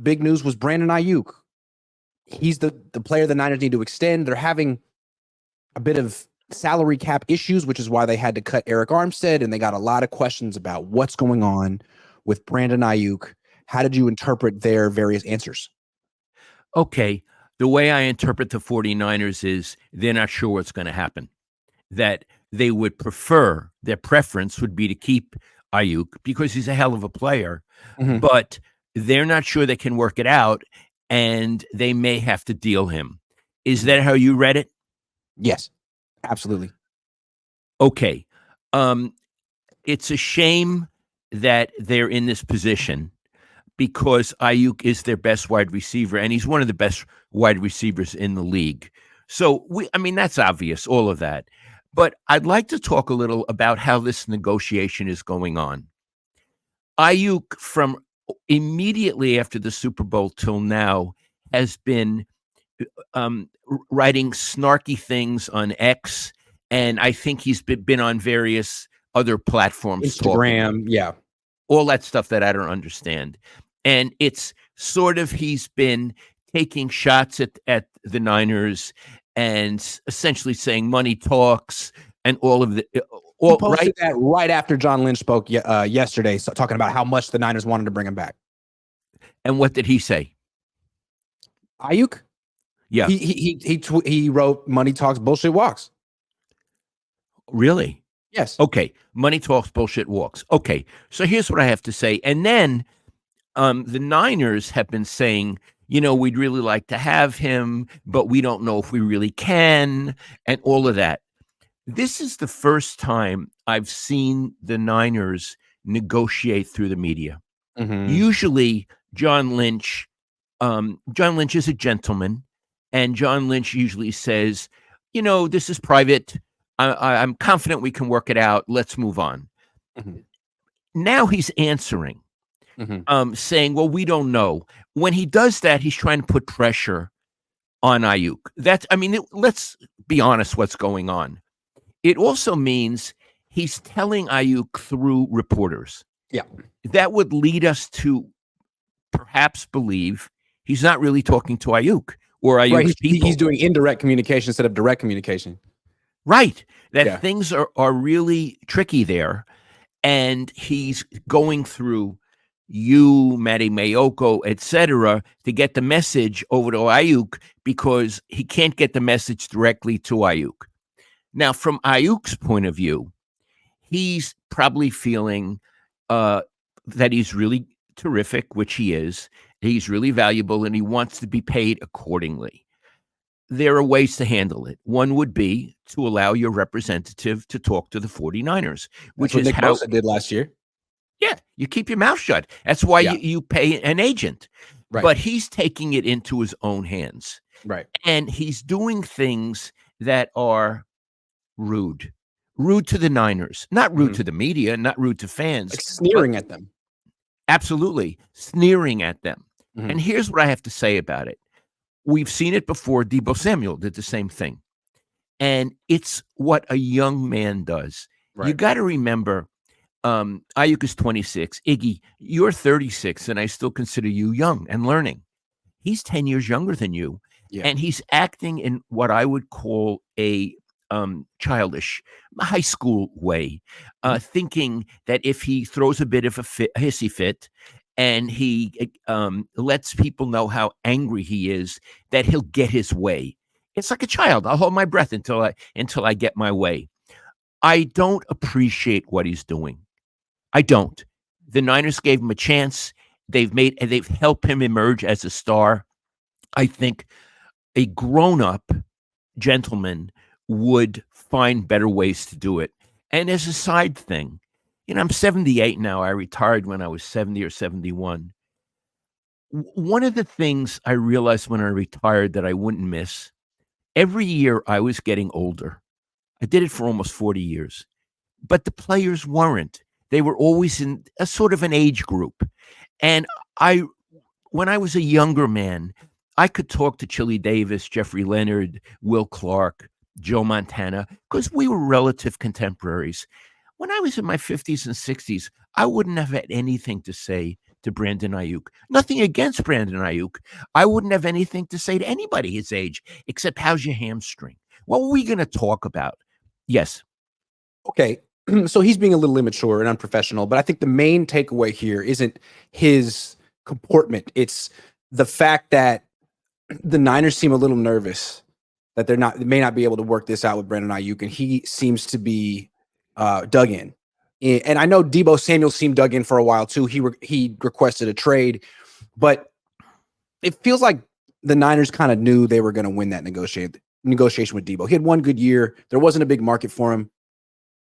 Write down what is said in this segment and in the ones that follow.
big news was Brandon Aiyuk. He's the player the Niners need to extend. They're having a bit of salary cap issues, which is why they had to cut Eric Armstead, and they got a lot of questions about what's going on with Brandon Aiyuk. How did you interpret their various answers? Okay, the way I interpret the 49ers is they're not sure what's going to happen. That they would prefer, their preference would be to keep Aiyuk because he's a hell of a player, but they're not sure they can work it out, and they may have to deal him. Is that how you read it? Yes, absolutely. Okay. It's a shame that they're in this position because Aiyuk is their best wide receiver, and he's one of the best wide receivers in the league. So, that's obvious, all of that. But I'd like to talk a little about how this negotiation is going on. Aiyuk, from immediately after the Super Bowl till now, has been writing snarky things on X, and I think he's been on various other platforms. Instagram, yeah. All that stuff that I don't understand. And it's sort of, he's been taking shots at the Niners and essentially saying money talks and all of the He posted that right after John Lynch spoke yesterday, so talking about how much the Niners wanted to bring him back. And what did he say? Aiyuk? Yeah. He wrote money talks, bullshit walks. Really? Yes. Okay. Money talks, bullshit walks. Okay. So here's what I have to say. And then the Niners have been saying, we'd really like to have him, but we don't know if we really can, and all of that. This is the first time I've seen the Niners negotiate through the media. Usually John Lynch is a gentleman, and John Lynch usually says, this is private. I'm confident we can work it out. Let's move on. Now he's answering, saying, well, we don't know. When he does that, he's trying to put pressure on Aiyuk. Let's be honest what's going on. It also means he's telling Aiyuk through reporters. Yeah. That would lead us to perhaps believe he's not really talking to Aiyuk or Ayuk's people. He's doing indirect communication instead of direct communication. Right. That things are really tricky there. And he's going through you, Matty Mayoko, etc., to get the message over to Aiyuk because he can't get the message directly to Aiyuk. Now, from Ayuk's point of view, he's probably feeling that he's really terrific, which he is. He's really valuable, and he wants to be paid accordingly. There are ways to handle it. One would be to allow your representative to talk to the 49ers, which is Nick how Bosa did last year. Yeah, you keep your mouth shut. That's why you pay an agent. Right. But he's taking it into his own hands. Right. And he's doing things that are rude to the Niners, not rude to the media, not rude to fans. Like sneering at them. Absolutely. Sneering at them. And here's what I have to say about it. We've seen it before. Deebo Samuel did the same thing. And it's what a young man does. Right. You got to remember, Aiyuk is 26. Iggy, you're 36, and I still consider you young and learning. He's 10 years younger than you. Yeah. And he's acting in what I would call a childish, high school way, thinking that if he throws a bit of a hissy fit and he lets people know how angry he is, that he'll get his way. It's like a child. I'll hold my breath until I get my way. I don't appreciate what he's doing. I don't. The Niners gave him a chance. They've helped him emerge as a star. I think a grown-up gentleman would find better ways to do it. And as a side thing, I'm 78 now. I retired when I was 70 or 71. One of the things I realized when I retired that I wouldn't miss, every year I was getting older. I did it for almost 40 years. But the players weren't. They were always in a sort of an age group. And when I was a younger man, I could talk to Chili Davis, Jeffrey Leonard, Will Clark, Joe Montana, because we were relative contemporaries. When I was in my 50s and 60s, I wouldn't have had anything to say to Brandon Aiyuk. Nothing against Brandon Aiyuk. I wouldn't have anything to say to anybody his age except how's your hamstring? What were we going to talk about? Yes. Okay. So he's being a little immature and unprofessional, but I think the main takeaway here isn't his comportment. It's the fact that the Niners seem a little nervous that they may not be able to work this out with Brandon Aiyuk, and he seems to be dug in. And I know Deebo Samuel seemed dug in for a while too. He requested a trade, but it feels like the Niners kind of knew they were going to win that negotiation with Deebo. He had one good year. There wasn't a big market for him.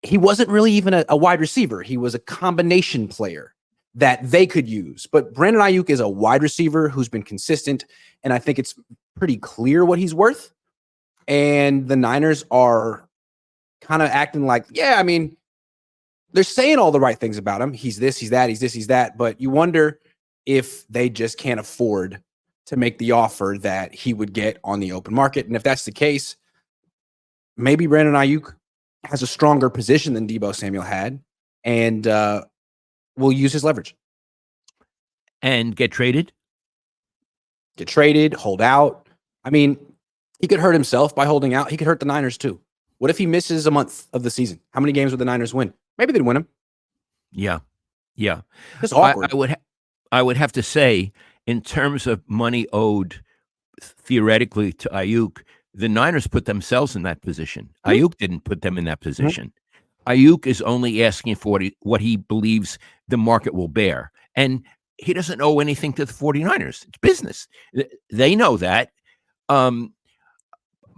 He wasn't really even a wide receiver. He was a combination player that they could use. But Brandon Aiyuk is a wide receiver who's been consistent, and I think it's pretty clear what he's worth. And the Niners are kind of acting like, yeah, I mean, they're saying all the right things about him. He's this, he's that, he's this, he's that. But you wonder if they just can't afford to make the offer that he would get on the open market. And if that's the case, maybe Brandon Aiyuk has a stronger position than Deebo Samuel had, and will use his leverage. And get traded? Get traded, hold out. I mean, he could hurt himself by holding out. He could hurt the Niners too. What if he misses a month of the season? How many games would the Niners win? Maybe they'd win them. Yeah. Yeah. It's awkward. I would have to say, in terms of money owed theoretically to Aiyuk, the Niners put themselves in that position. Aiyuk didn't put them in that position. Aiyuk is only asking for what he believes the market will bear. And he doesn't owe anything to the 49ers. It's business. They know that.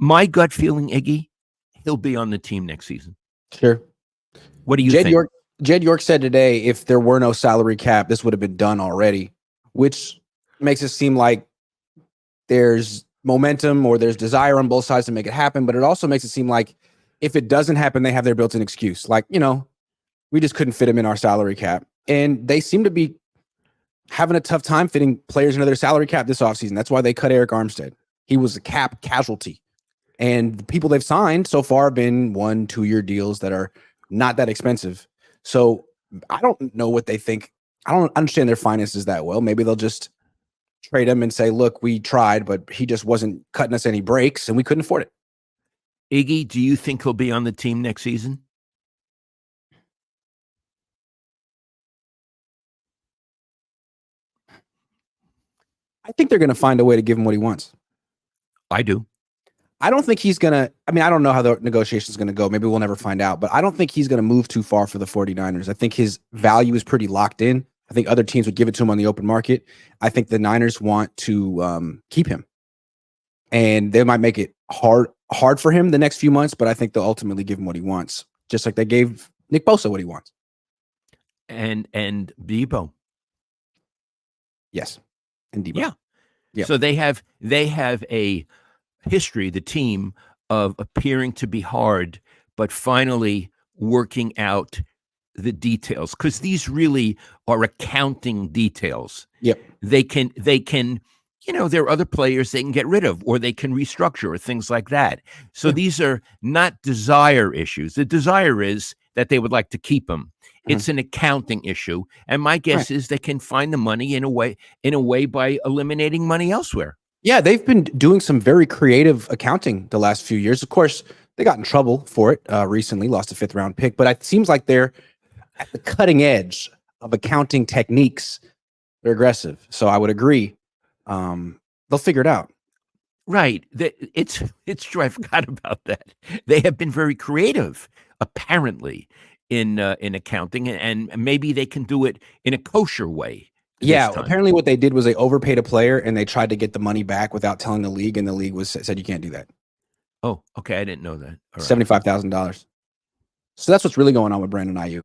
My gut feeling, Iggy, he'll be on the team next season. Sure. What do you think? Jed York said today, if there were no salary cap, this would have been done already, which makes it seem like there's momentum or there's desire on both sides to make it happen. But it also makes it seem like if it doesn't happen, they have their built-in excuse. Like, we just couldn't fit him in our salary cap. And they seem to be having a tough time fitting players into their salary cap this offseason. That's why they cut Eric Armstead. He was a cap casualty. And the people they've signed so far have been 1-2 year deals that are not that expensive. So I don't know what they think. I don't understand their finances that well. Maybe they'll just trade him and say, look, we tried, but he just wasn't cutting us any breaks and we couldn't afford it. Iggy, do you think he'll be on the team next season? I think they're going to find a way to give him what he wants. I do. I don't think he's going to, I don't know how the negotiation is going to go. Maybe we'll never find out, but I don't think he's going to move too far for the 49ers. I think his value is pretty locked in. I think other teams would give it to him on the open market. I think the Niners want to keep him, and they might make it hard for him the next few months, but I think they'll ultimately give him what he wants, just like they gave Nick Bosa what he wants. And Deebo. Yes. And Deebo. Yeah. So they have a history, the team, of appearing to be hard, but finally working out the details, because these really are accounting details. Yep. They can, there are other players they can get rid of, or they can restructure, or things like that. So these are not desire issues. The desire is that they would like to keep them. It's an accounting issue. And my guess is they can find the money in a way by eliminating money elsewhere. Yeah, they've been doing some very creative accounting the last few years. Of course, they got in trouble for it recently, lost a 5th round pick, but it seems like they're at the cutting edge of accounting techniques. They're aggressive. So I would agree. They'll figure it out. Right. It's true. I forgot about that. They have been very creative, apparently, in accounting, and maybe they can do it in a kosher way. Yeah, apparently what they did was they overpaid a player and they tried to get the money back without telling the league, and the league said you can't do that. Oh, okay. I didn't know that. $75,000. So that's what's really going on with Brandon Aiyuk.